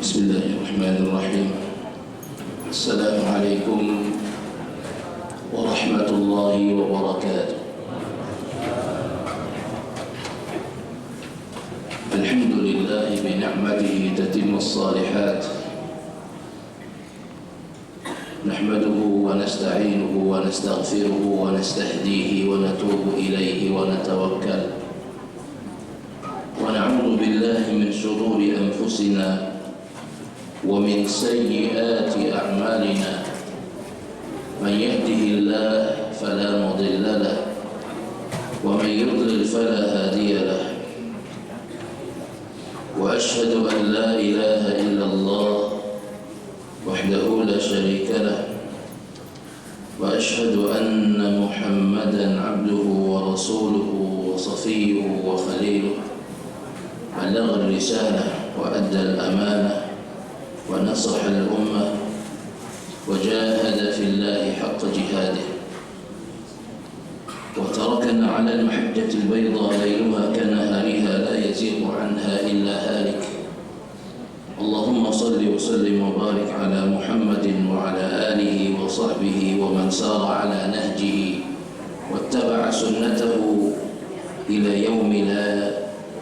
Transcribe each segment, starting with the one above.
Bismillahirrahmanirrahim. Assalamualaikum warahmatullahi wabarakatuh. Alhamdulillahi bi ni'matihi tatimmus shalihat. Nahmaduhu wa nasta'inuhu wa nastaghfiruhu wa nastahdihi wa natubu ilayhi wa natawakkal. Wa na'udzu billahi min shururi anfusina ومن سيئات أعمالنا من يهده الله فلا مضل له ومن يضلل فلا هادي له وأشهد أن لا إله إلا الله وحده لا شريك له وأشهد أن محمدا عبده ورسوله وصفيه وخليله بلغ الرسالة وأدى الأمانة ونصح الأمة وجاهد في الله حق جهاده وتركنا على المحجة البيضاء ليلها كنهارها لا يزيغ عنها إلا هالك. اللهم صل وسلم وبارك على محمد وعلى آله وصحبه ومن سار على نهجه واتبع سنته إلى يوم لا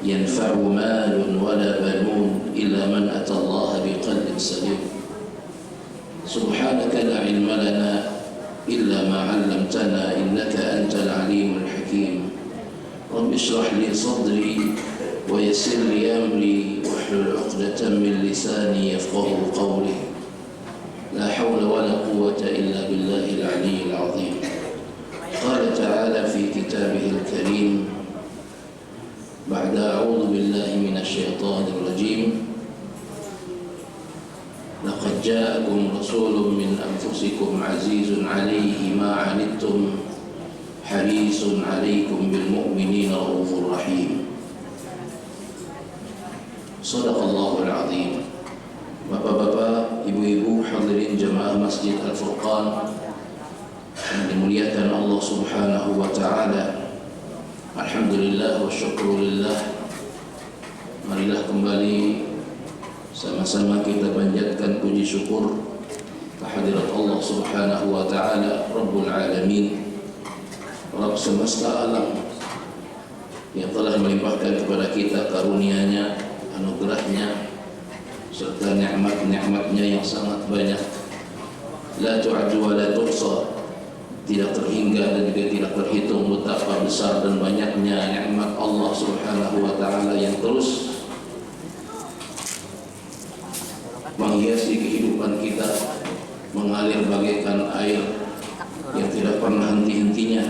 ينفع مال ولا بنون إلا من أتى الله بقلب سليم. سبحانك لا علم لنا إلا ما علمتنا إنك أنت العليم الحكيم. رب اشرح لي صدري ويسر لي أمري واحلل عقدة من لساني يفقه قولي. لا حول ولا قوة إلا بالله العلي العظيم. قال تعالى في كتابه الكريم بعد أعوذ بالله من الشيطان الرجيم لقد جاءكم رسول من أنفسكم عزيز عليه ما عنتم حريص عليكم بالمؤمنين رؤوف رحيم. صدق الله العظيم. Bapak-bapak, ibu-ibu, hadirin jamaah Masjid Al-Furqan yang dimuliakan Allah Subhanahu wa taala. Alhamdulillah wa syukurulillah. Marilah kembali sama-sama kita panjatkan puji syukur kehadirat Allah Subhanahu wa taala, Rabbul Alamin, Rabb semesta alam, yang telah melimpahkan kepada kita karunia-Nya, anugerah-Nya serta nikmat-nikmat-Nya yang sangat banyak. La tu'addu wa la tuhsa, tidak terhingga dan juga tidak terhitung betapa besar dan banyaknya nikmat Allah Subhanahu wa taala yang terus menghiasi kehidupan kita, mengalir bagaikan air yang tidak pernah henti-hentinya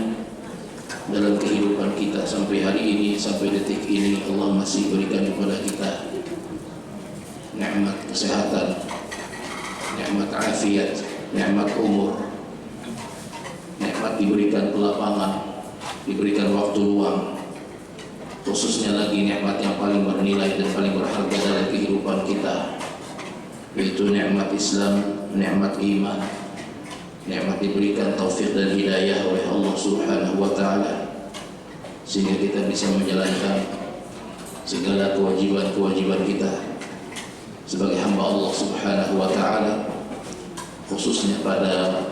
dalam kehidupan kita sampai hari ini, sampai detik ini. Allah masih berikan kepada kita nikmat kesehatan, nikmat afiat, nikmat umur, nikmat diberikan kelapangan, diberikan waktu luang, khususnya lagi nikmat yang paling bernilai dan paling berharga dalam kehidupan kita, yaitu nikmat Islam, nikmat iman, nikmat diberikan taufik dan hidayah oleh Allah Subhanahu wa taala, sehingga kita bisa menjalankan segala kewajiban-kewajiban kita sebagai hamba Allah Subhanahu wa taala. Khususnya pada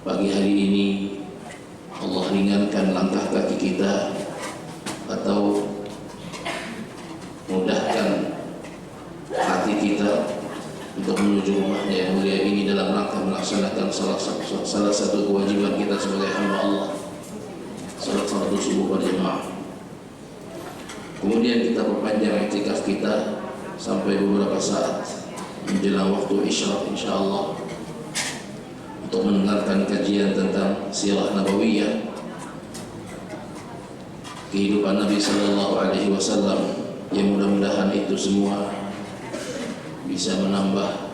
pagi hari ini Allah ringankan langkah kaki kita atau mudahkan hati kita untuk menuju rumahnya yang mulia ini dalam rangka melaksanakan salah satu kewajiban kita sebagai hamba Allah, salat fardu subuh berjamaah. Kemudian kita perpanjang i'tikaf kita sampai beberapa saat menjelang waktu isya insyaallah, untuk mendengarkan kajian tentang sirah nabawiyah, kehidupan Nabi sallallahu alaihi wasallam, yang mudah-mudahan itu semua bisa menambah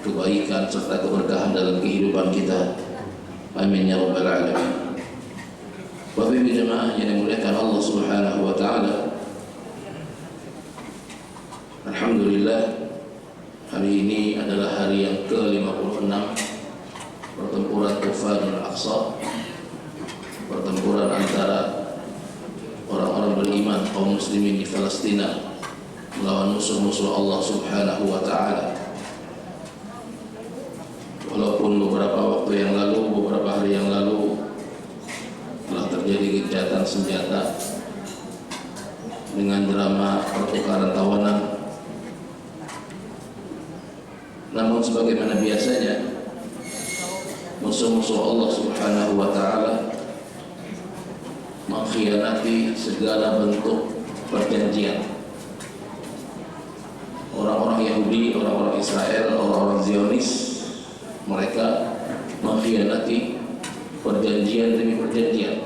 kebaikan serta keberkahan dalam kehidupan kita. Amin ya rabbal alamin. Bapak Ibu jemaah yang dimuliakan Allah Subhanahu wa taala, alhamdulillah, hari ini adalah hari yang ke-56 pertempuran Tufanul Aqsa, pertempuran antara orang-orang beriman kaum muslimin di Palestina melawan musuh-musuh Allah Subhanahu wa Ta'ala. Walaupun beberapa waktu yang lalu, beberapa hari yang lalu telah terjadi gencatan senjata dengan drama pertukaran tawanan, namun sebagaimana biasanya musuh-musuh Allah Subhanahu wa Ta'ala mengkhianati segala bentuk perjanjian. Orang-orang Yahudi, orang-orang Israel, orang-orang Zionis, mereka mengkhianati perjanjian demi perjanjian.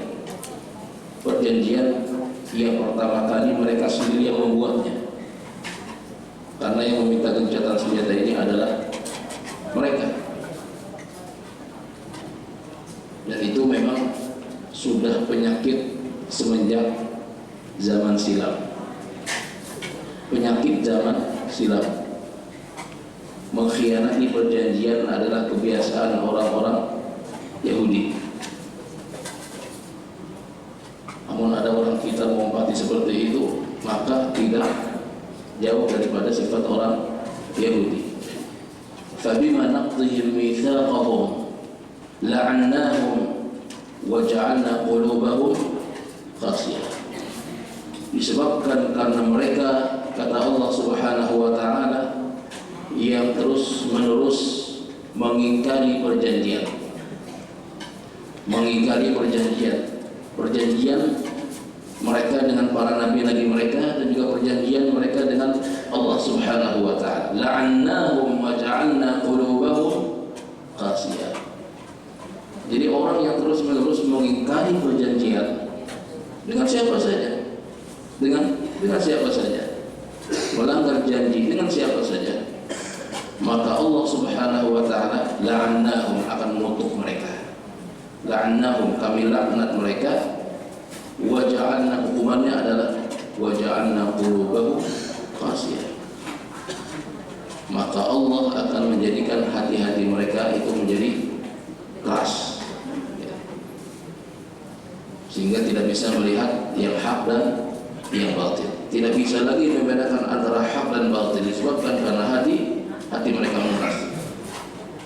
Perjanjian yang pertama kali mereka sendiri yang membuatnya, karena yang meminta gencatan senjata ini adalah mereka. Dan itu memang sudah penyakit semenjak zaman silam. Penyakit zaman silam. Mengkhianati perjanjian adalah kebiasaan orang-orang Yahudi. Namun ada orang kita mengumpati seperti itu, maka tidak jauh daripada sifat orang Yahudi. Fabima naqdihim mitsaqahum la'annahum wa ja'alna qulubahum qasiyah. Disebabkan karena mereka, kata Allah Subhanahu wa Ta'ala, yang terus menerus mengingkari perjanjian. Mengingkari perjanjian mereka dengan para nabi-nabi mereka, dan juga perjanjian mereka dengan Allah Subhanahu wa Ta'ala. La'annahum wa ja'alna qulubahum qasiyah. Jadi orang yang terus-menerus mengingkari perjanjian dengan siapa saja, dengan siapa saja, melanggar janji dengan siapa saja, maka Allah Subhanahu wa Ta'ala la'annahum, akan mengutuk mereka. La'annahum, kami laknat mereka. Wa ja'alna, hukumannya adalah wa ja'alna qulubahum qasiyah. Maka Allah akan menjadikan hati-hati mereka itu menjadi keras, sehingga tidak bisa melihat yang hak dan yang batil. Tidak bisa lagi membedakan antara hak dan batil, disebabkan karena hati mereka mengeras.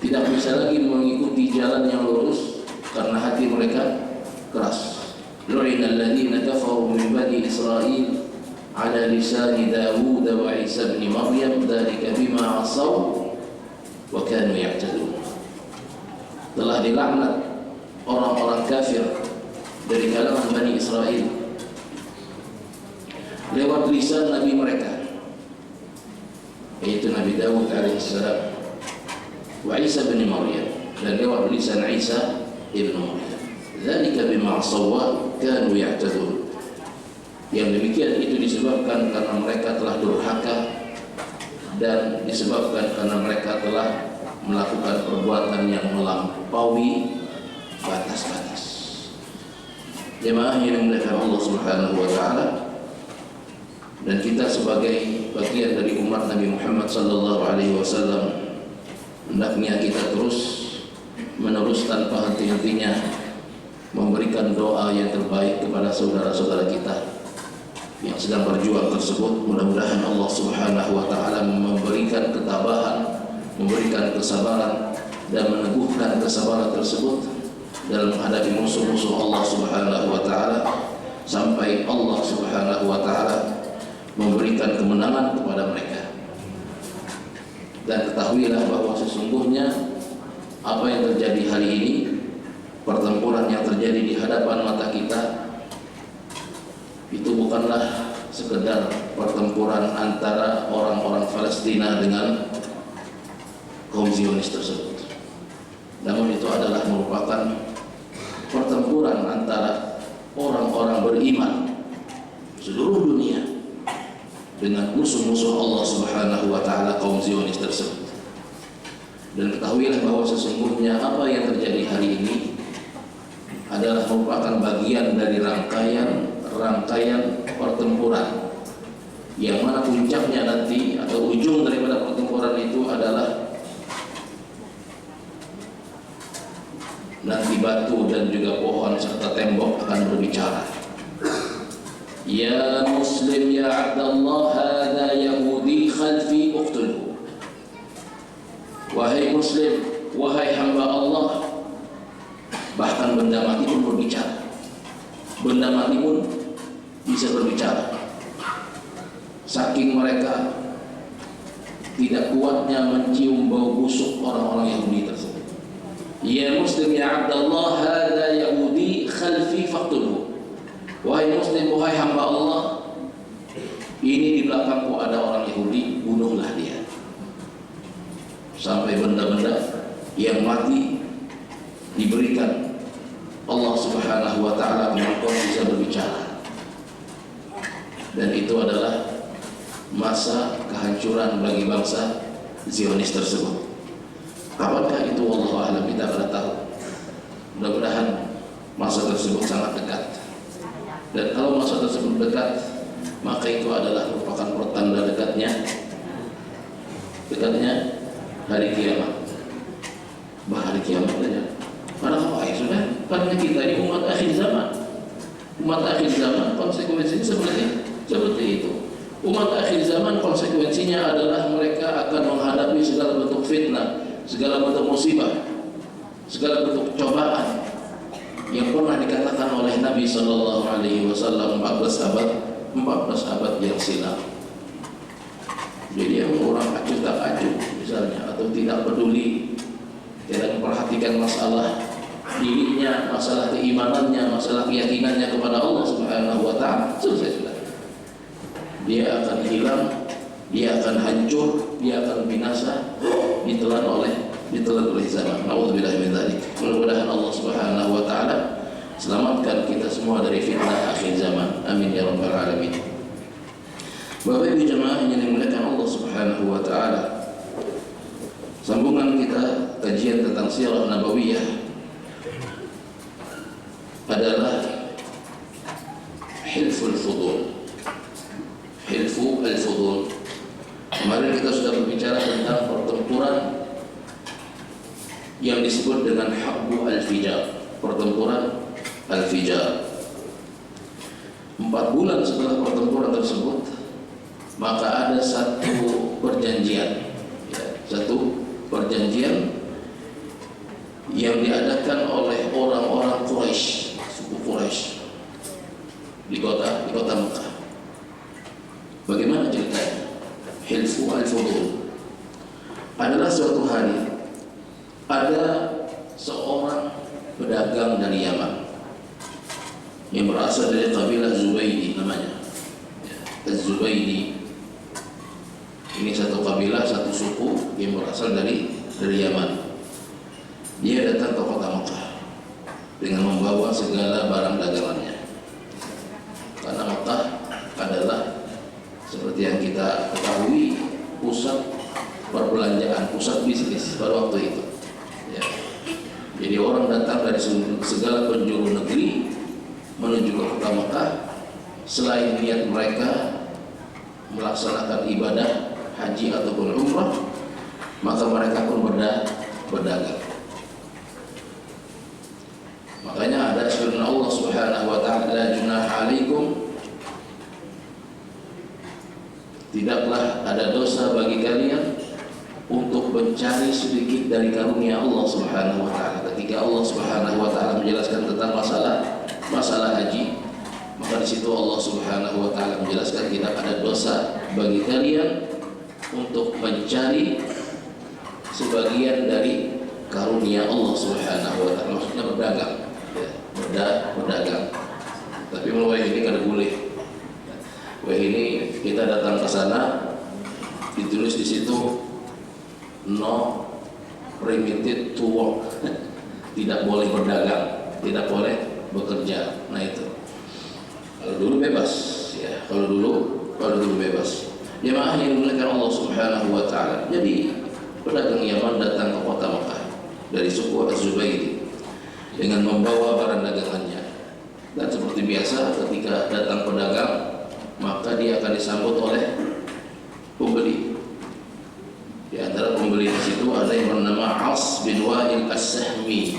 Tidak bisa lagi mengikuti jalan yang lurus karena hati mereka keras. Lu'ina alladhina kafaru min bani Israil ala lisani Dawud wa Isa ibn Maryam dzalika bima 'asaw wa kanu ya'tadun. Telah dilaknat orang-orang kafir dari kalangan Bani Israel lewat lisan nabi mereka, yaitu Nabi Dawud alaihissalam, wa Isa bin Maryam, dan lewat lisan Isa ibn Maryam. Dzalika bima 'asaw wa kanu ya'tadun. Yang demikian itu disebabkan karena mereka telah durhaka, dan disebabkan karena mereka telah melakukan perbuatan yang melampaui batas-batas. Jemaah yang dimuliakan Allah Subhanahu wa Ta'ala, dan kita sebagai bagian dari umat Nabi Muhammad sallallahu alaihi wasallam, hendaknya kita terus menerus tanpa henti-hentinya memberikan doa yang terbaik kepada saudara-saudara kita yang sedang berjuang tersebut. Mudah-mudahan Allah Subhanahu wa Ta'ala memberikan ketabahan, memberikan kesabaran, dan meneguhkan kesabaran tersebut dalam menghadapi musuh-musuh Allah Subhanahu wa Ta'ala, sampai Allah Subhanahu wa Ta'ala memberikan kemenangan kepada mereka. Dan ketahuilah bahwa sesungguhnya apa yang terjadi hari ini, pertempuran yang terjadi di hadapan mata kita, itu bukanlah sekedar pertempuran antara orang-orang Palestina dengan kaum Zionis tersebut, namun itu adalah merupakan pertempuran antara orang-orang beriman seluruh dunia dengan musuh-musuh Allah Subhanahu wa Ta'ala, kaum Zionis tersebut. Dan ketahuilah bahwa sesungguhnya apa yang terjadi hari ini adalah merupakan bagian dari rangkaian pertempuran, yang mana puncaknya nanti atau ujung daripada pertempuran itu adalah nanti batu dan juga pohon serta tembok akan berbicara. Ya Muslim ya Abdullah, hadza Yahudi khalfi uqtulhu. Wahai Muslim, wahai hamba Allah. Bahkan benda mati pun berbicara. Benda mati pun bisa berbicara. Saking mereka tidak kuatnya mencium bau busuk orang-orang Yahudi tersebut. Ya Muslim ya Abdullah, hadza Yahudi khalfi faqtulhu. Wahai Muslim, wahai hamba Allah, ini di belakangku ada orang Yahudi, bunuhlah dia. Sampai benda-benda yang mati diberikan Allah Subhanahu wa ta'ala kemampuan bisa berbicara. Dan itu adalah masa kehancuran bagi bangsa Zionis tersebut. Kapankah itu? Wallahu a'lam, kita tidak tahu. Mudah-mudahan masa tersebut sangat dekat. Dan kalau masa tersebut dekat, maka itu adalah merupakan pertanda dekatnya hari kiamat. Hari kiamat saja. Karena sudah, karena kita ini umat akhir zaman. Umat akhir zaman konsekuensinya seperti itu. Umat akhir zaman konsekuensinya adalah mereka akan menghadapi segala bentuk fitnah, segala bentuk musibah, segala bentuk cobaan yang pernah dikatakan oleh Nabi Sallallahu Alaihi Wasallam 14 abad yang silam. Jadi yang orang acuh tak acuh misalnya, atau tidak peduli, tidak memperhatikan masalah dirinya, masalah keimanannya, masalah keyakinannya kepada Allah Subhanahu Wa Taala, selesai sudah. Dia akan hilang, dia akan hancur, dia akan binasa, ditelan oleh zaman. Nauzubillah min dzalik. Mudah-mudahan Allah Subhanahu wa taala selamatkan kita semua dari fitnah akhir zaman. Amin ya rabbal alamin. Bapak Ibu jemaah yang dimuliakan Allah Subhanahu wa taala. Sambungan kita kajian tentang sirah nabawiyah adalah hilful fudul. Hilfu al-fudul. Kemarin kita sudah berbicara tentang pertempuran yang disebut dengan Harbu al-Fijar, pertempuran al-Fijar. 4 bulan setelah pertempuran tersebut, maka ada satu perjanjian, satu perjanjian yang diadakan oleh orang-orang Quraisy, suku Quraisy di kota Mekah. Bagaimana ceritanya? Hilfu al-Fudul adalah suatu hari ada seorang pedagang dari Yaman yang berasal dari kabilah Zubaydi namanya. Az-Zubaydi ini satu kabilah, satu suku yang berasal dari Yaman. Dia datang ke kota Mekah dengan membawa segala barang dagangannya. Karena Mekah adalah seperti yang kita ketahui pusat perbelanjaan, pusat bisnis pada waktu itu. Ya. Jadi orang datang dari segala penjuru negeri menuju ke kota Mekah, selain niat mereka melaksanakan ibadah haji ataupun umrah, maka mereka pun berdagang. Makanya ada firman Allah Subhanahu wa taala, la junaha alaikum, tidaklah ada dosa bagi kalian untuk mencari sedikit dari karunia Allah Subhanahu wa taala. Ketika Allah Subhanahu wa taala menjelaskan tentang masalah haji, maka di situ Allah Subhanahu wa taala menjelaskan tidak ada dosa bagi kalian untuk mencari sebagian dari karunia Allah Subhanahu wa taala. Maksudnya berdagang. Berdagang. Tapi mulai ini kada boleh. Wah, ini kita datang ke sana, ditulis di situ no permitted to work. Tidak boleh berdagang, tidak boleh bekerja. Nah itu. Kalau dulu bebas, ya. Kalau dulu bebas. Jemaah yang dimuliakan Allah Subhanahu wa taala. Jadi pedagang Yaman datang ke kota Mekah dari suku Az-Zubaydi dengan membawa barang dagangannya. Dan seperti biasa ketika datang pedagang, maka dia akan disambut oleh pembeli. Di antara pembeli di situ ada yang bernama As bin Wa'il As-Sahmi.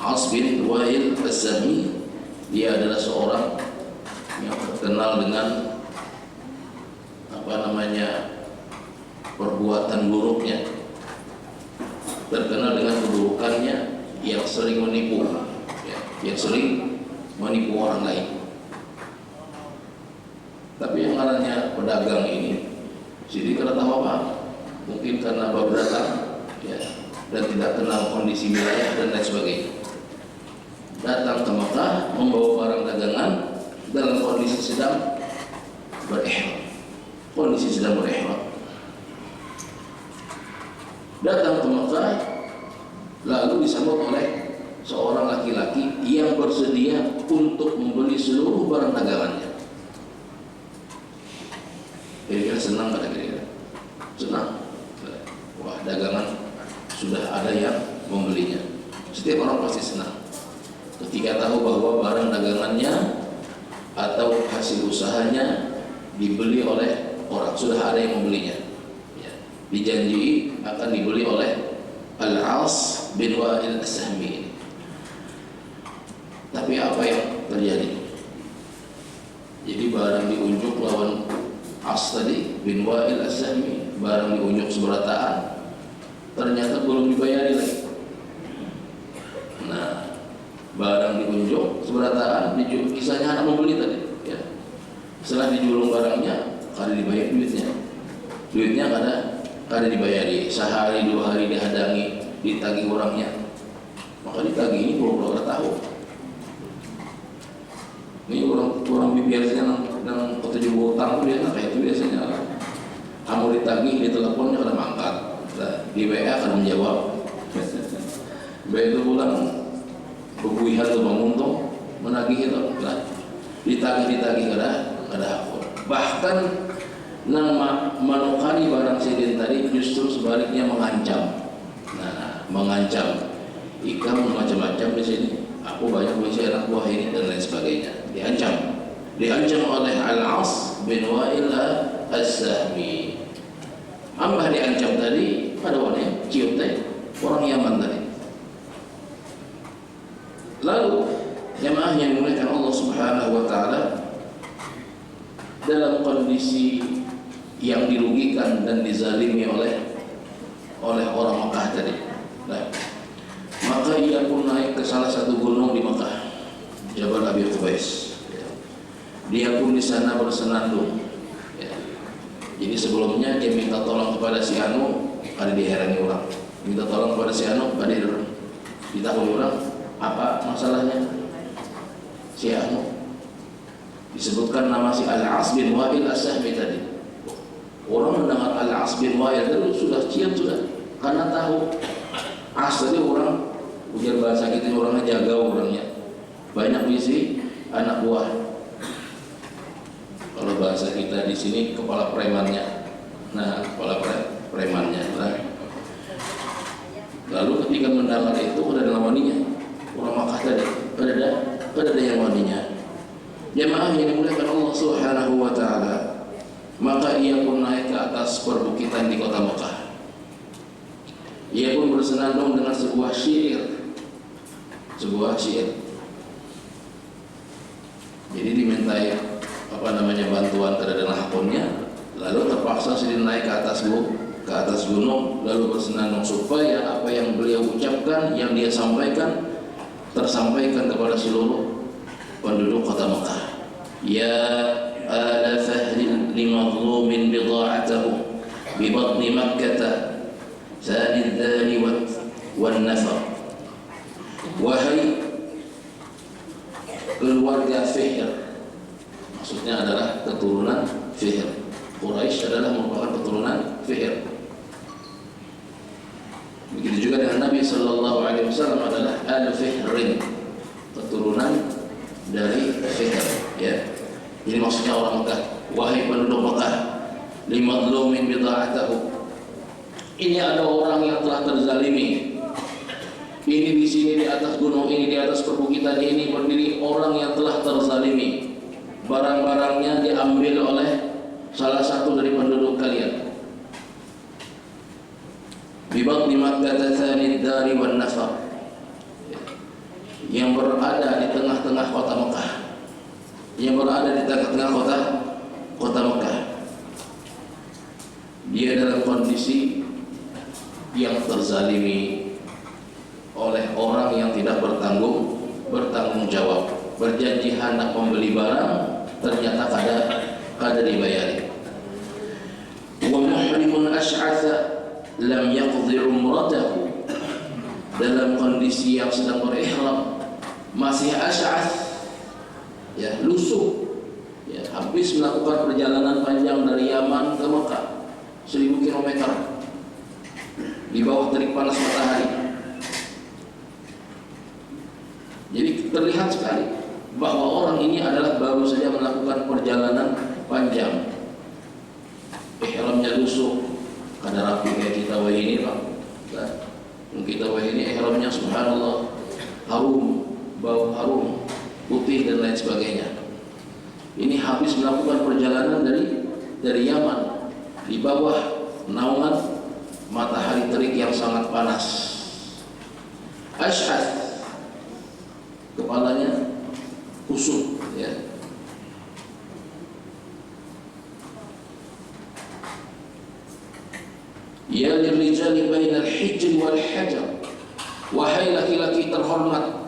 As bin Wa'il As-Sahmi, dia adalah seorang yang terkenal dengan perbuatan buruknya, terkenal dengan keburukannya, yang sering menipu, yang sering menipu orang lain. Tapi yang ngarannya pedagang ini, jadi kada tahu apa, mungkin karena baru datang, dan tidak kenal kondisi wilayah dan lain sebagainya. Datang ke Mekah membawa barang dagangan dalam kondisi sedang berihram. Datang ke Mekah lalu disambut oleh seorang laki-laki yang bersedia untuk membeli seluruh barang dagangannya. Kira-kira senang kada kira-kira? Senang. Wah, dagangan sudah ada yang membelinya. Setiap orang pasti senang ketika tahu bahwa barang dagangannya atau hasil usahanya dibeli oleh orang, sudah ada yang membelinya. Dijanji akan dibeli oleh Al-As bin Wa'il As-Sahmi. Tapi apa yang terjadi? Jadi barang diunjuk lawan As tadi bin Wa'il As-Sahmi, barang diunjuk seberataan, ternyata belum dibayari lagi. Nah, barang diunjuk seberataan, kisahnya anak membeli tadi, setelah dijulung barangnya, kada dibayar duitnya kada dibayari, sehari dua hari dihadangi, ditagih orangnya, maka ditagih ini pura-pura tahu. Ini orang biasanya yang ketujuh utang itu kayak itu biasanya. Kamu ditagih di teleponnya kada mangkat, di WA kada menjawab. Begitu pulang bebuihan tuh menguntung menagih itu, ditagih kada hafal. Bahkan nama manukani barang sidin tadi justru sebaliknya mengancam. Nah, mengancam. Ikam macam-macam di sini. Aku banyak puisi anak buah ini dan lain sebagainya. Diancam oleh Al-As bin Wa'il As-Sahmi. Ambah diancam tadi pada wanita cium tadi orang Yaman tadi. Lalu jemaah yang dimuliakan Allah Subhanahu wa taala, dalam kondisi yang dirugikan dan dizalimi oleh orang Mekah tadi. Nah, maka ia pun naik ke salah satu gunung di Mekah, Jabal Abi Qubais. Dia pun di sana bersenandung. Jadi sebelumnya dia minta tolong kepada si Anu, ada diherani orang. Minta tolong kepada si Anu, ada ditahu orang, apa masalahnya? Si Anu disebutkan nama si Al-As bin Wa'il As-Sahmi tadi. Orang mendengar Al-As bin Wa'il tadi sudah cium sudah, karena tahu As tadi orang ujar bahasa kita orangnya jaga orangnya, banyak isi anak buah. Kalau bahasa kita di sini kepala premannya. Nah, kepala premannya. Nah. Lalu ketika mendengar itu ada waninya, orang Makkah tadi, ada yang waninya. Jemaah yang dimuliakan Allah Subhanahu wa taala, maka ia pun naik ke atas perbukitan di kota Mekah. Ia pun bersenandung dengan sebuah syair. Jadi dimintai bantuan terhadap hakunnya, lalu terpaksa sedih naik ke atas gunung, lalu bersenandung supaya apa yang beliau ucapkan, yang dia sampaikan tersampaikan kepada seluruh penduduk kota Mekah. Ya ala fahlin limadlumin bida'atahu bibatni Makkah Zani dzani wan nafar. Wahai keluarga Fihr, maksudnya adalah keturunan Fihr. Quraisy adalah merupakan keturunan Fihr. Begitu juga dengan Nabi sallallahu alaihi wasallam adalah al-Fihrin, keturunan dari Fihr, ya. Ini maksudnya orang Mekah. Wahai penduduk Mekah, limadlumin bida'atahu, ini ada orang yang telah terzalimi. Ini di sini di atas gunung ini, di atas perbukitan ini berdiri orang yang telah terzalimi. Barang-barangnya diambil oleh salah satu dari penduduk kalian. Bibatni Makkah Tsani Dari wan Nafar, yang berada di tengah-tengah kota Mekah. yang berada di tengah-tengah kota Mekah. Dia dalam kondisi yang terzalimi oleh orang yang tidak bertanggung jawab. Berjanji hendak membeli barang, ternyata kada dibayari. Wa muhrimun ash'atha lam yaqdi umratahu, dalam kondisi yang sedang berihram, masih ash'ath, ya, lusuh, ya, habis melakukan perjalanan panjang dari Yaman ke Mekah 1000 km di bawah terik panas matahari. Jadi terlihat sekali bahwa orang ini adalah baru saja melakukan perjalanan panjang. Ihramnya lusuh, kada rapi kayak kita ini, Pak. Kita ini ihramnya subhanallah harum, bau harum, putih dan lain sebagainya. Ini habis melakukan perjalanan dari Yaman di bawah naungan matahari terik yang sangat panas. Ash'ath, kepalanya kusut, ya. Ya lirijali bainal hijr wal hajar, wahai laki-laki terhormat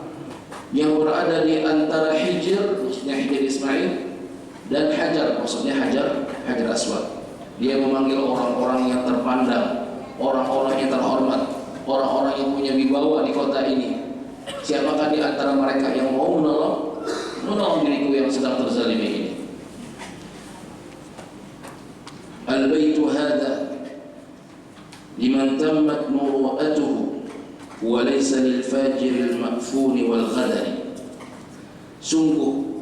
yang berada di antara hijr, maksudnya hijr Ismail, dan hajar, maksudnya hajar aswad. Dia memanggil orang-orang yang terpandang, orang-orang yang terhormat, orang-orang yang punya wibawa di kota ini. Siapakah di antara mereka yang mau menolong diriku yang sedang terzalimi ini? Al-baitu hadha liman tammat muru'atuhu wa laysa lil fajir al-ma'fun wal ghadari. Sungguh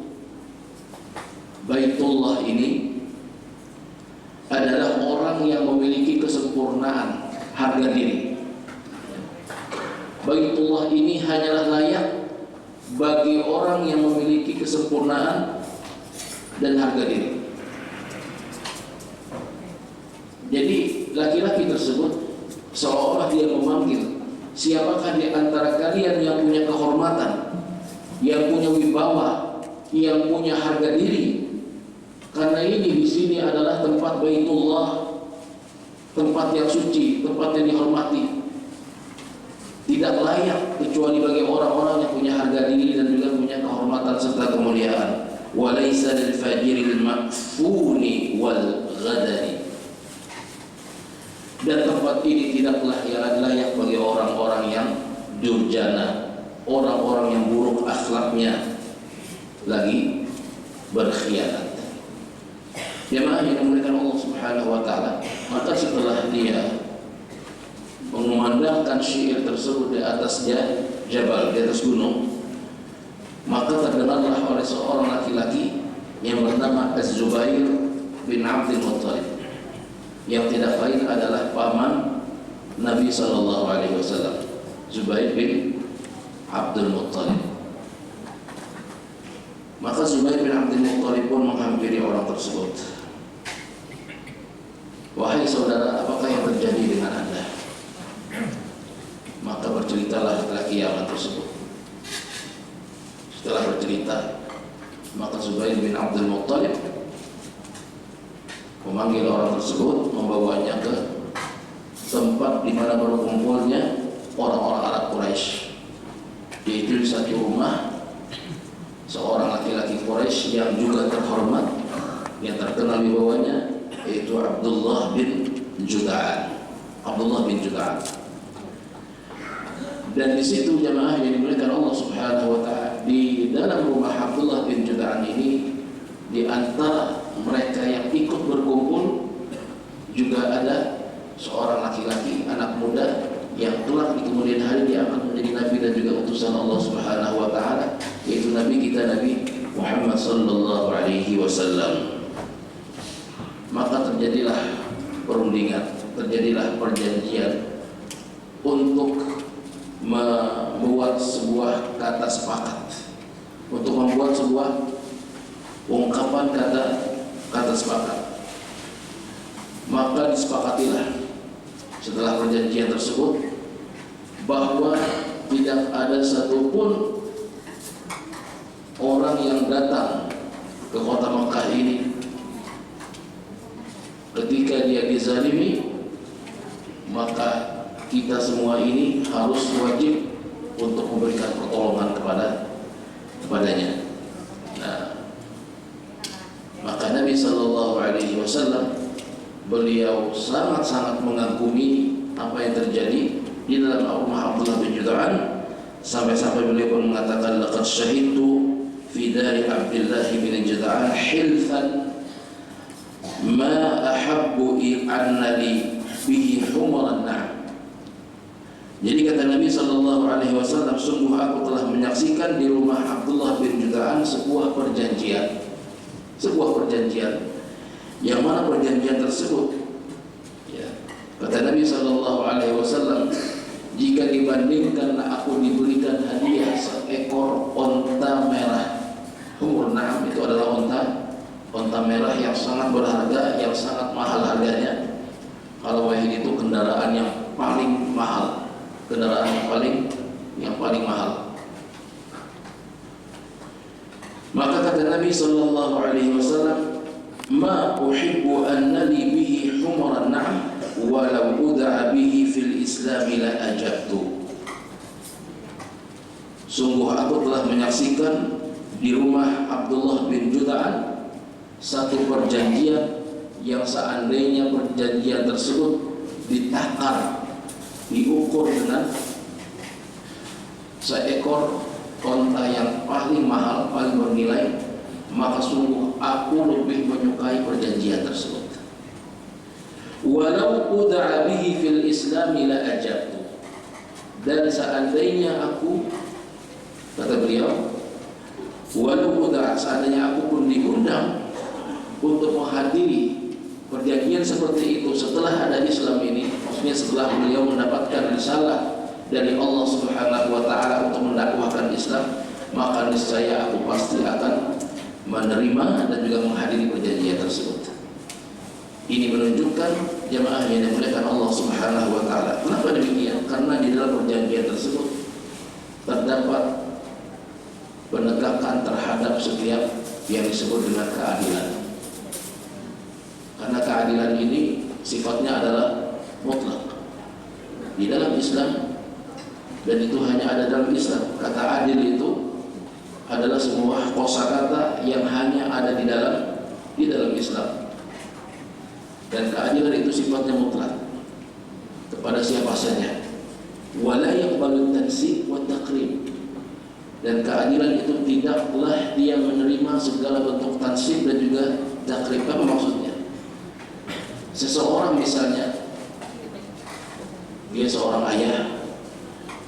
Baitullah ini adalah orang yang memiliki kesempurnaan harga diri. Baitullah ini hanyalah layak bagi orang yang memiliki kesempurnaan dan harga diri. Jadi laki-laki tersebut seolah-olah dia memanggil, siapakah di antara kalian yang punya kehormatan, yang punya wibawa, yang punya harga diri? Karena ini di sini adalah tempat Baitullah, tempat yang suci, tempat yang dihormati. Tidak layak kecuali bagi orang-orang yang punya harga diri dan juga punya kehormatan serta kemuliaan. Wa laisa lil fajiril ma'funi wal ghadari. Dan tempat ini tidaklah layak bagi orang-orang yang durjana, orang-orang yang buruk akhlaknya, lagi berkhianat. Jemaah yang dimuliakan Allah Subhanahu wa taala, maka setelah dia mengumandangkan syair tersebut di atas jabal, di atas gunung, maka terdengarlah oleh seorang laki-laki yang bernama Az-Zubair bin Abdul Muttalib, yang tidak lain adalah paman Nabi sallallahu alaihi wasallam, Zubair bin Abdul Muttalib. Maka Zubair bin Abdul Muttalib pun menghampiri orang tersebut. Wahai saudara, apakah yang terjadi dengan Anda? Maka berceritalah laki-laki Yaman tersebut. Setelah bercerita, maka Zubair bin Abdul Muttalib memanggil orang tersebut, membawanya ke tempat di mana berkumpulnya orang-orang Arab Quraisy, yaitu di satu rumah seorang laki-laki Quraisy yang juga terhormat, yang terkenal wibawanya, yaitu Abdullah bin Jud'an. Dan di situ jemaah yang dimuliakan Allah Subhanahu wa taala, di dalam rumah Abdullah bin Jud'an ini, di antara mereka yang ikut berkumpul juga ada seorang laki-laki, anak muda yang kelak di kemudian hari dia akan menjadi nabi dan juga utusan Allah Subhanahu wa taala, yaitu nabi kita, Nabi Muhammad sallallahu alaihi wasallam. Maka terjadilah perundingan, terjadilah perjanjian untuk membuat sebuah kata sepakat, untuk membuat sebuah ungkapan kata sepakat. Maka disepakatilah setelah perjanjian tersebut bahwa tidak ada satupun orang yang datang ke kota Mekah ini, ketika dia dizalimi, maka kita semua ini harus wajib untuk memberikan pertolongan kepadanya. Nah, maka Nabi Sallallahu Alaihi Wasallam beliau sangat-sangat mengagumi apa yang terjadi di dalam rumah Abdullah bin Jud'an, sampai-sampai beliau pun mengatakan, laqad syahidtu fi dari Abdullah bin Jud'an hilfan ma ahabbu annali bihi humaran na'am. Jadi kata Nabi Sallallahu Alaihi Wasallam, sungguh aku telah menyaksikan di rumah Abdullah bin Jud'an sebuah perjanjian, yang mana perjanjian tersebut, ya, kata Nabi Sallallahu Alaihi Wasallam, jika dibandingkan aku diberikan hadiah seekor onta merah, humur na'am itu adalah onta merah yang sangat berharga, yang sangat mahal harganya. Kalau wahid itu kendaraan yang paling mahal, yang paling mahal. Maka kata Nabi Sallallahu Alaihi Wasallam, ma uhibbu annali bihi humaran na'am walau ud'a bihi fil Islam la ajabtu. Sungguh aku telah menyaksikan di rumah Abdullah bin Jud'an satu perjanjian yang seandainya perjanjian tersebut ditakar, diukur dengan seekor onta yang paling mahal, paling bernilai, maka sungguh aku lebih menyukai perjanjian tersebut. Walau ud'a bihi fil Islam la ajabtu. Dan seandainya aku, kata beliau, walau ud'a, seandainya aku pun diundang untuk menghadiri perjanjian seperti itu setelah ada Islam ini, maksudnya setelah beliau mendapatkan risalah dari Allah Subhanahu wa Ta'ala untuk mendakwahkan Islam, maka niscaya aku pasti akan menerima dan juga menghadiri perjanjian tersebut. Ini menunjukkan jamaah yang dimuliakan Allah Subhanahu wa Ta'ala. Kenapa demikian? Karena di dalam perjanjian tersebut terdapat penegakan terhadap setiap yang disebut dengan keadilan. Karena keadilan ini sifatnya adalah mutlak di dalam Islam, dan itu hanya ada dalam Islam. Kata adil itu adalah sebuah kosakata yang hanya ada di dalam Islam. Dan keadilan itu sifatnya mutlak kepada siapa saja. Wala yaqbalu tansib wa taqrib. Dan keadilan itu tidaklah dia menerima segala bentuk tansib dan juga takrib. Apa maksudnya? Seseorang misalnya, dia seorang ayah,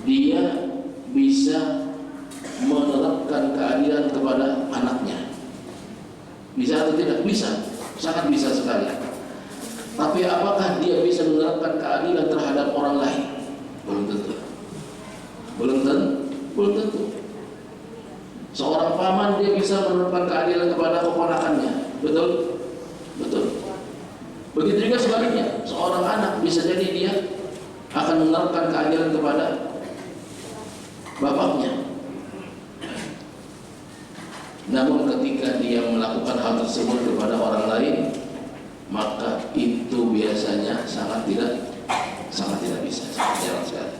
dia bisa menerapkan keadilan kepada anaknya. Bisa atau tidak? Bisa, sangat bisa sekali. Tapi apakah dia bisa menerapkan keadilan terhadap orang lain? Belum tentu. Belum tentu. Seorang paman dia bisa menerapkan keadilan kepada keponakannya. Betul? Betul. Begitu juga sebaliknya, seorang anak bisa jadi dia akan menerapkan keadilan kepada bapaknya. Namun ketika dia melakukan hal tersebut kepada orang lain, maka itu biasanya sangat tidak bisa, sangat jarang sekali.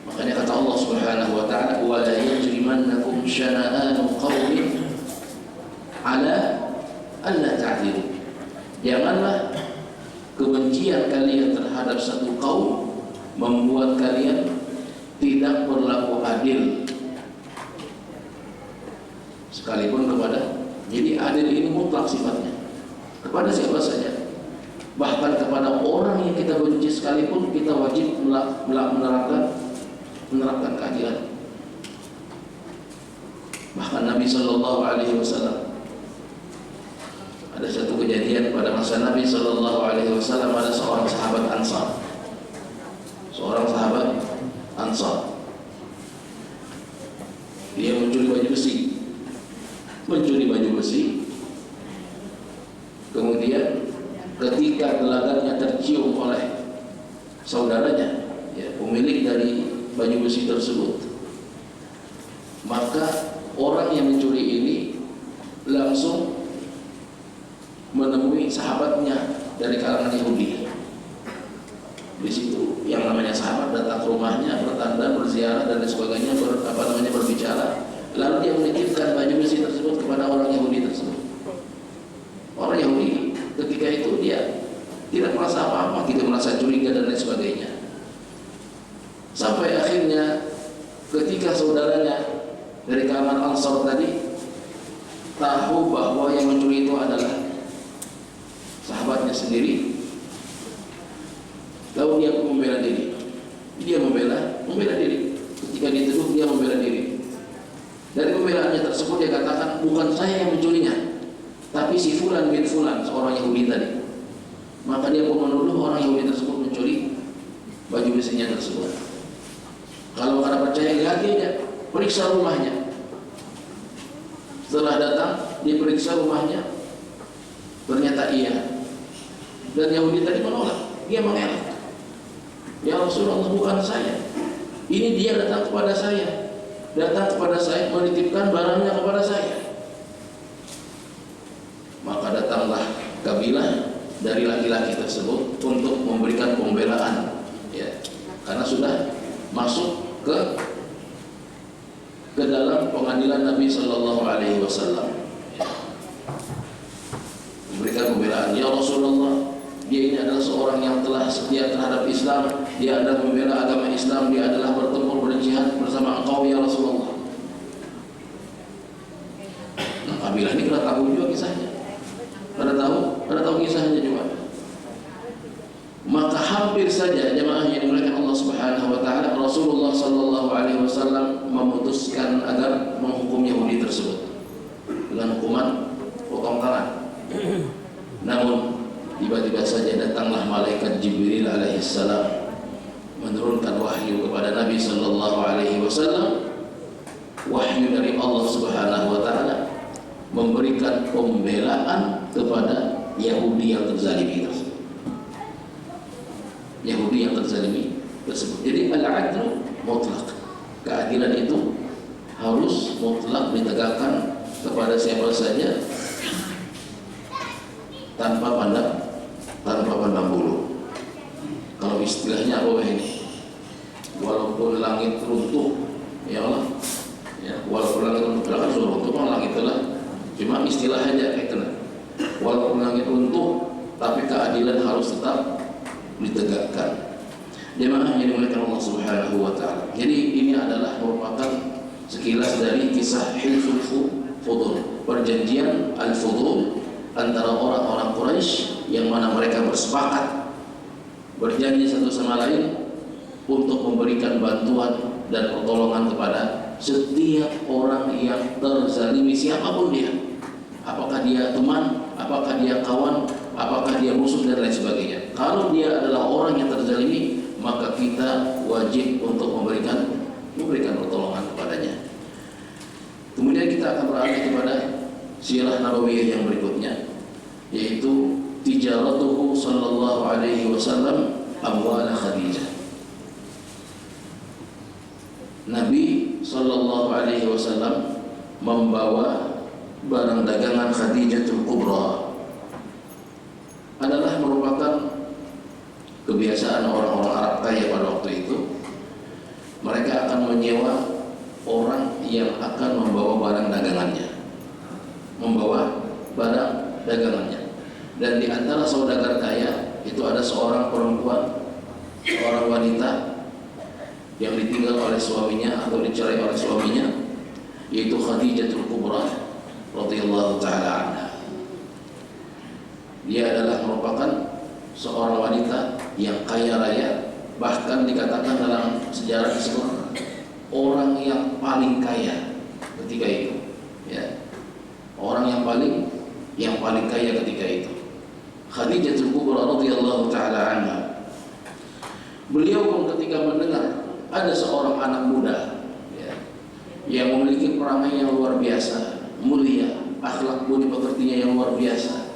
Makanya kata Allah Subhanahu wa Ta'ala, wa la yajrimannakum syana'anu qaumin ala alla ta'dilu. Janganlah kebencian kalian terhadap satu kaum membuat kalian tidak berlaku adil sekalipun kepada. Jadi adil ini mutlak sifatnya kepada siapa saja, bahkan kepada orang yang kita benci sekalipun kita wajib menerapkan keadilan. Bahkan Nabi Sallallahu Alaihi Wasallam, ada satu kejadian pada masa Nabi Sallallahu Alaihi Wasallam, ada seorang sahabat Ansar, dia mencuri baju besi. Kemudian ketika gelagatnya tercium oleh saudaranya, ya, pemilik dari baju besi tersebut, maka orang yang mencuri ini langsung menemui sahabatnya dari kalangan Yahudi. Di situ yang namanya sahabat datang ke rumahnya, bertanda, berziarah dan sebagainya, berbicara. Lalu dia menitipkan baju besi tersebut kepada orang Yahudi tersebut. Orang Yahudi ketika itu dia tidak merasa apa-apa, tidak merasa curiga dan lain sebagainya. Sampai akhirnya ketika saudaranya dari kalangan Ansar tadi tahu bahwa yang mencuri itu adalah sahabatnya sendiri, lalu dia pun membela diri. Dia membela diri. Ketika dituduh dia membela diri. Dari pembelaannya tersebut dia katakan, bukan saya yang mencurinya, tapi si Fulan bin Fulan, seorang Yahudi tadi. Maka dia pun menuduh orang Yahudi tersebut mencuri baju besinya tersebut. Kalau karena percaya, lihat aja, periksa rumahnya. Setelah datang, diperiksa rumahnya, ternyata iya. Dan Yahudi tadi menolak, dia mengelak. Ya Rasulullah, bukan saya. Ini dia datang kepada saya, menitipkan barangnya kepada saya. Maka datanglah kabilah dari laki-laki tersebut untuk memberikan pembelaan, ya, karena sudah masuk ke dalam pengadilan Nabi Sallallahu Alaihi Wasallam, memberikan pembelaan. Ya Rasulullah, dia ini adalah seorang yang telah setia terhadap Islam, dia adalah membela agama Islam, dia adalah bertempur berjihad bersama engkau ya Rasulullah. Nah, kabilah ini pada tahu juga kisahnya, pada tahu kisahnya juga. Maka hampir saja jemaah yang dimuliakan Allah Subhanahu wa taala, Rasulullah sallallahu alaihi wasallam memutuskan agar menghukum Yahudi tersebut dengan hukuman potong tangan. Namun tiba-tiba saja datanglah malaikat Jibril alaihissalam menurunkan wahyu kepada Nabi sallallahu alaihi wasallam, wahyu dari Allah Subhanahu wa taala, memberikan pembelaan kepada Yahudi yang terzalimi tersebut. Yahudi yang terzalimi tersebut. Jadi al-adlu mutlak. Keadilan itu harus mutlak ditegakkan kepada siapa saja tanpa pandang bulu. Kalau istilahnya apa ini? Walaupun langit runtuh, ya Allah, ya, walaupun langit runtuh, kan sudah runtuh kan langit telah. Cuma istilah aja kayak kena. Walaupun langit runtuh, tapi keadilan harus tetap ditegakkan. Jemaah yang dimuliakan Allah Subhanahu wa taala. Jadi ini adalah merupakan sekilas dari kisah Hilful Fudul, perjanjian Al-Fudul antara orang-orang Quraisy yang mana mereka bersepakat berjanji satu sama lain untuk memberikan bantuan dan pertolongan kepada setiap orang yang terzalimi, siapapun dia. Apakah dia teman, apakah dia kawan, apakah dia musuh dan lain sebagainya. Kalau dia adalah orang yang terzalimi, maka kita wajib untuk memberikan pertolongan kepadanya. Kemudian kita akan beralih kepada sirah nabawiyah yang berikutnya, yaitu tijaratuhu sallallahu alaihi wasallam amwal Khadijah. Nabi sallallahu alaihi wasallam membawa barang dagangan Khadijatul Kubra. Adalah merupakan kebiasaan orang-orang Arab kaya pada waktu itu. Mereka akan menyewa orang yang akan membawa barang dagangannya. Dan di antara saudagar kaya itu ada seorang perempuan, seorang wanita yang ditinggal oleh suaminya atau dicerai oleh suaminya, yaitu Khadijatul Kubra radhiyallahu taala anha. Dia adalah merupakan seorang wanita yang kaya raya, bahkan dikatakan dalam sejarah disebut orang yang paling kaya ketika itu, ya. Orang yang paling kaya ketika itu. Khadijatul Kubra radhiyallahu taala anha. Beliau pun ketika mendengar ada seorang anak muda, ya, yang memiliki perangai yang luar biasa, mulia, akhlak budi pekertinya yang luar biasa,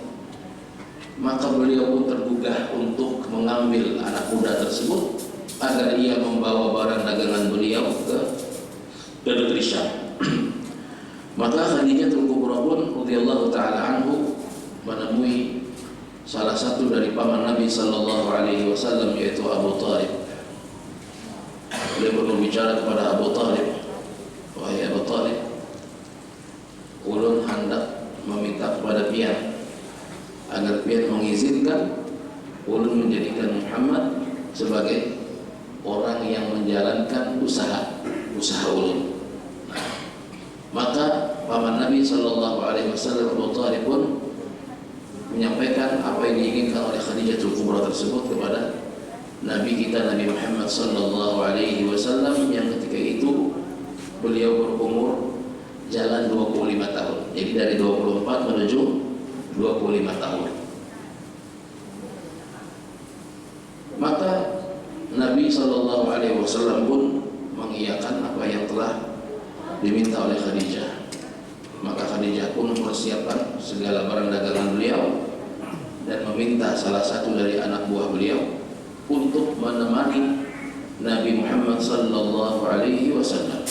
maka beliau pun tergugah untuk mengambil anak muda tersebut agar ia membawa barang dagangan beliau ke negeri Syam. Maka Khadijatul Kubra Kubra pun radhiyallahu taala anhu menemui salah satu dari paman Nabi sallallahu alaihi wasallam, yaitu Abu Talib. Beliau berbicara kepada Abu Talib, wahai Abu Talib, ulun hendak meminta kepada pian agar pian mengizinkan ulun menjadikan Muhammad sebagai orang yang menjalankan usaha ulun. Maka paman Nabi sallallahu alaihi wasallam Abu Talib pun menyampaikan apa yang diinginkan oleh Khadijatul Kubra tersebut kepada Nabi kita Nabi Muhammad sallallahu alaihi wasallam, yang ketika itu beliau berumur jalan 25 tahun. Jadi dari 24 menuju 25 tahun. Maka Nabi sallallahu alaihi wasallam pun mengiyakan apa yang telah diminta oleh Khadijah. Maka Khadijah pun mempersiapkan segala barang dagangan beliau dan meminta salah satu dari anak buah beliau untuk menemani Nabi Muhammad sallallahu alaihi wasallam.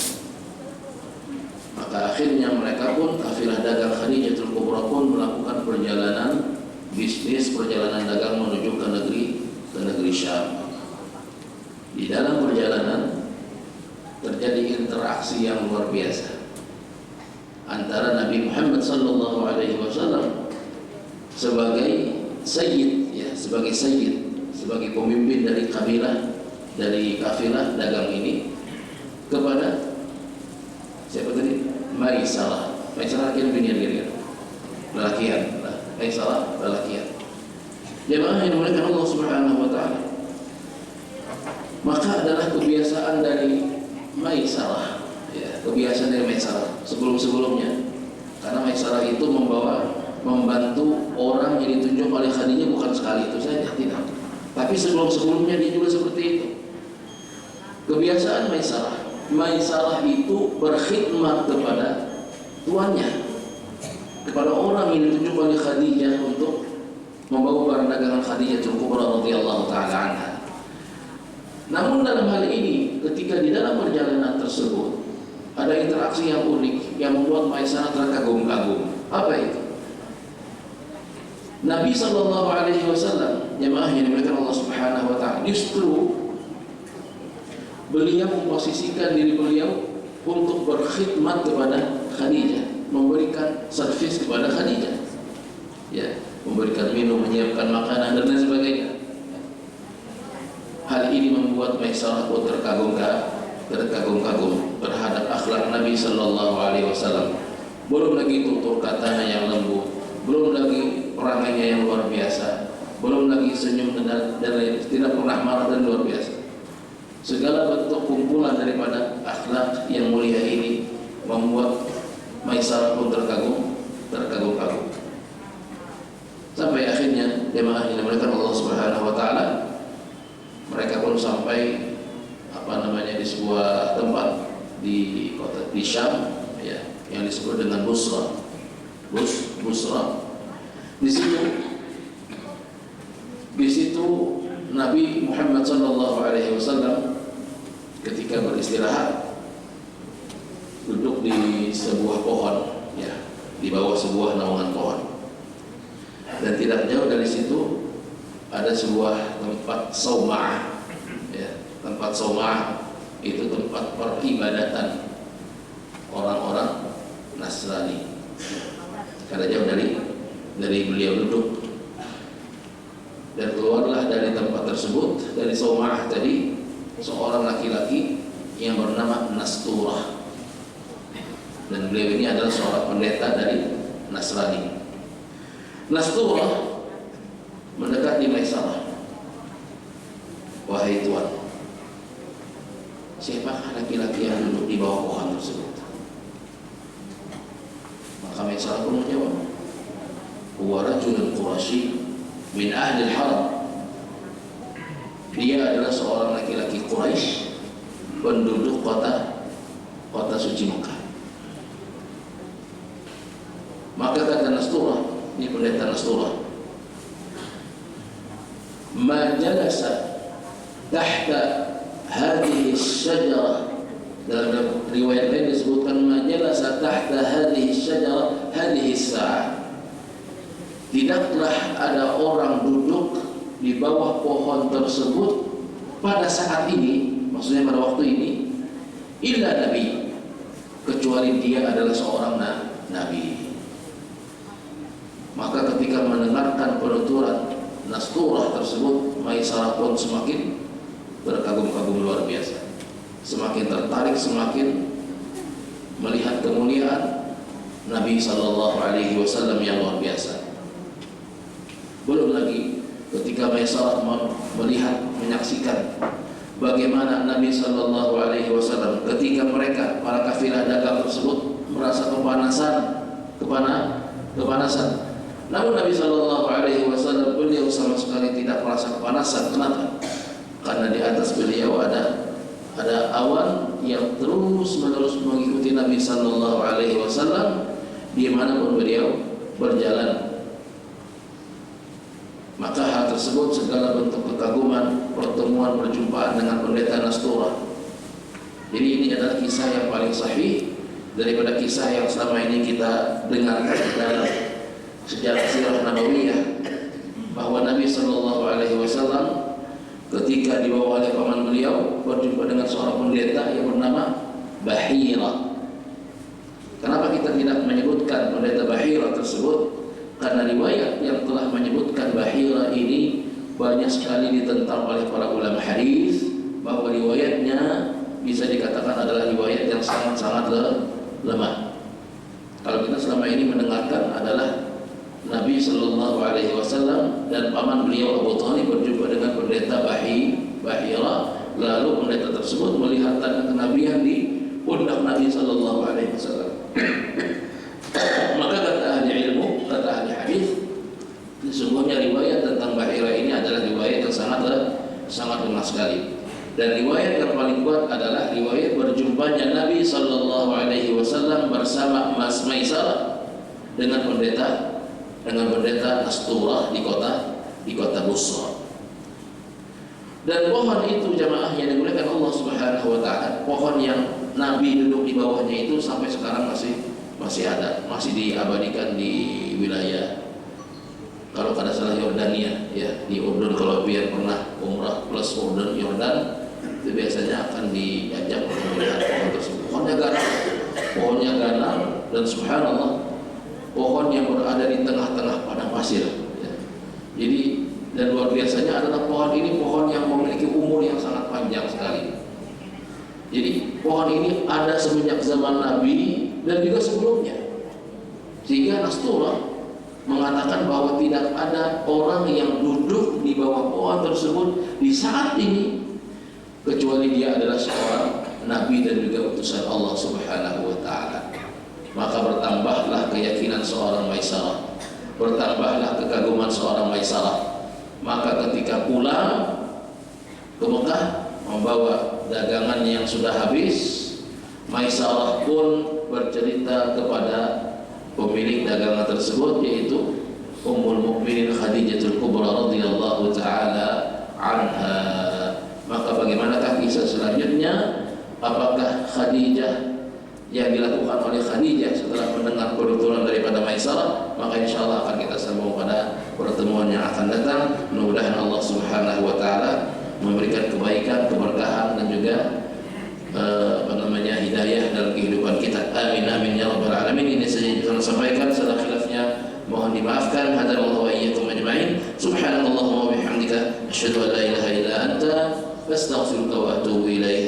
Maka akhirnya mereka pun, kafilah dagang Khadijatul Kubra pun melakukan perjalanan bisnis, perjalanan dagang menuju ke negeri Syam. Di dalam perjalanan terjadi interaksi yang luar biasa antara Nabi Muhammad sallallahu alaihi wasallam sebagai sayyid, sebagai pemimpin dari kafilah dagang ini kepada siapa tadi? Maisarah kira lelakian. Maisarah lelakian. Jemaah yang dimuliakan Allah Subhanahu wa taala. Maka adalah kebiasaan dari Maisarah, kebiasaan dari Maisarah sebelum-sebelumnya, karena Maisarah itu membantu orang yang ditunjuk oleh Khadijah bukan sekali itu saja, tidak, tapi sebelum-sebelumnya dia juga seperti itu. Kebiasaan Maisarah itu berkhidmat kepada tuannya, kepada orang yang ditunjuk oleh Khadijah untuk membawa barang dagangan Khadijatul Kubra radhiyallahu taala anha. Namun dalam hal ini, ketika di dalam perjalanan tersebut ada interaksi yang unik yang membuat Maisarah terkagum-kagum. Apa itu? Nabi sallallahu alaihi wasallam, jemaah yang dimuliakan Allah Subhanahu wa taala, justru beliau memposisikan diri beliau untuk berkhidmat kepada Khadijah, memberikan servis kepada Khadijah, memberikan minum, menyiapkan makanan dan lain sebagainya. Hal ini membuat Maisarah pun terkagum-kagum terhadap akhlak Nabi sallallahu alaihi wasallam. Belum lagi tutur katanya yang lembut, belum lagi perangainya yang luar biasa, belum lagi senyum dan tidak pernah marah dan luar biasa. Segala bentuk kumpulan daripada akhlak yang mulia ini membuat Maisarah pun terkagum-kagum. Sampai akhirnya jemaah yang dimuliakan Allah Subhanahu wa taala, mereka pun sampai di sebuah tempat di Syam, yang disebut dengan Busra. Di situ Nabi Muhammad sallallahu alaihi wasallam ketika beristirahat duduk di sebuah pohon, di bawah sebuah naungan pohon. Dan tidak jauh dari situ ada sebuah tempat sauma'ah. Tempat sauma'ah itu tempat peribadatan orang-orang Nasrani. Karena jauh dari beliau duduk, dan keluarlah dari tempat tersebut, dari sauma'ah tadi, seorang laki-laki yang bernama Nasturah. Dan beliau ini adalah seorang pendeta dari Nasrani. Nasturah mendekati Maisarah. Wahai Tuan, siapakah laki-laki yang duduk di bawah pohon tersebut? Maka Maisarah pun menjawab, huwa rajulun Quraisy min ahli al-haram. Dia adalah seorang laki-laki Quraisy, penduduk kota suci Mekah. Maka kata Nasturah, ini pendeta Nasturah, ma jalasa tahta hadhihi asy-syajarah Dalam riwayat lain disebutkan majalasa tahta hadhihi syajarah hadhihi sa'ah. Tidaklah ada orang duduk di bawah pohon tersebut pada saat ini, maksudnya pada waktu ini, illa nabi, kecuali dia adalah seorang nabi. Maka ketika mendengarkan penuturan Nasturah tersebut, Maisarah pun semakin berkagum-kagum luar biasa, semakin tertarik, semakin melihat kemuliaan Nabi sallallahu alaihi wasallam yang luar biasa. Belum lagi ketika Maisarah melihat, menyaksikan bagaimana Nabi sallallahu alaihi wasallam ketika mereka para kafilah dagang tersebut merasa kepanasan. Namun Nabi sallallahu alaihi wasallam beliau sama sekali tidak merasa kepanasan. Kenapa? Karena di atas beliau ada awan yang terus-menerus mengikuti Nabi sallallahu alaihi wasallam dimanapun beliau berjalan. Maka hal tersebut, segala bentuk kekaguman, pertemuan, perjumpaan dengan pendeta Nasturah. Jadi ini adalah kisah yang paling sahih daripada kisah yang selama ini kita dengar dalam sejarah sirah nabawiyah, bahwa Nabi sallallahu alaihi wasallam ketika dibawa oleh paman beliau berjumpa dengan seorang pendeta yang bernama Bahira. Kenapa kita tidak menyebutkan pendeta Bahira tersebut? Karena riwayat yang telah menyebutkan Bahira ini banyak sekali ditentang oleh para ulama hadis, bahwa riwayatnya bisa dikatakan adalah riwayat yang sangat-sangat lemah. Kalau kita selama ini mendengarkan adalah Nabi sallallahu alaihi wasallam dan paman beliau Abu Thalib berjumpa dengan pendeta Bahira, lalu pendeta tersebut melihat tanda kenabian di pundak Nabi sallallahu alaihi wasallam. Maka kata ahli ilmu, kata ahli hadis, sesungguhnya riwayat tentang Bahira ini adalah riwayat yang sangat lemah sekali. Dan riwayat yang paling kuat adalah riwayat berjumpanya Nabi sallallahu alaihi wasallam bersama Mas Maisarah dengan pendeta Nasturah di kota Busra. Dan pohon itu jamaah yang dimuliakan Allah Subhanahu wa taala, pohon yang Nabi duduk di bawahnya itu sampai sekarang masih ada, masih diabadikan di wilayah, kalau kada salah Yordania ya, di Urdun. Kalau biar pernah umrah plus Urdun Yordan, itu biasanya akan diajak untuk melihat pohon tersebut. Pohonnya ganar dan subhanallah, pohon yang berada di tengah-tengah padang pasir ya. Jadi, dan luar biasanya adalah pohon ini pohon yang memiliki umur yang sangat panjang sekali. Jadi pohon ini ada semenjak zaman Nabi dan juga sebelumnya, sehingga Nasturah mengatakan bahwa tidak ada orang yang duduk di bawah pohon tersebut di saat ini kecuali dia adalah seorang Nabi dan juga utusan Allah Subhanahu wa ta'ala. Maka bertambahlah keyakinan seorang Maisarah, bertambahlah kekaguman seorang Maisarah. Maka ketika pulang ke Mekah membawa dagangan yang sudah habis, Maisarah pun bercerita kepada pemilik dagangan tersebut, yaitu Ummul Mukminin Khadijatul Kubra radhiyallahu taala anha. Maka bagaimanakah kisah selanjutnya? Apakah Khadijah, yang dilakukan oleh Khadijah setelah mendengar penuturan daripada Maisarah? Maka insyaallah akan kita sambung pada pertemuan yang akan datang. Mudah-mudahan Allah Subhanahu wa taala memberikan kebaikan, keberkahan dan juga hidayah dalam kehidupan kita. Amin amin ya rabbal alamin. Ini saja yang bisa saya sampaikan. Salah khilafnya mohon dimaafkan. Hadanallahu wa iyyakum ajma'in. Subhanakallahumma wa bihamdika asyhadu an la ilaha illa anta astaghfiruka wa atubu ilaik.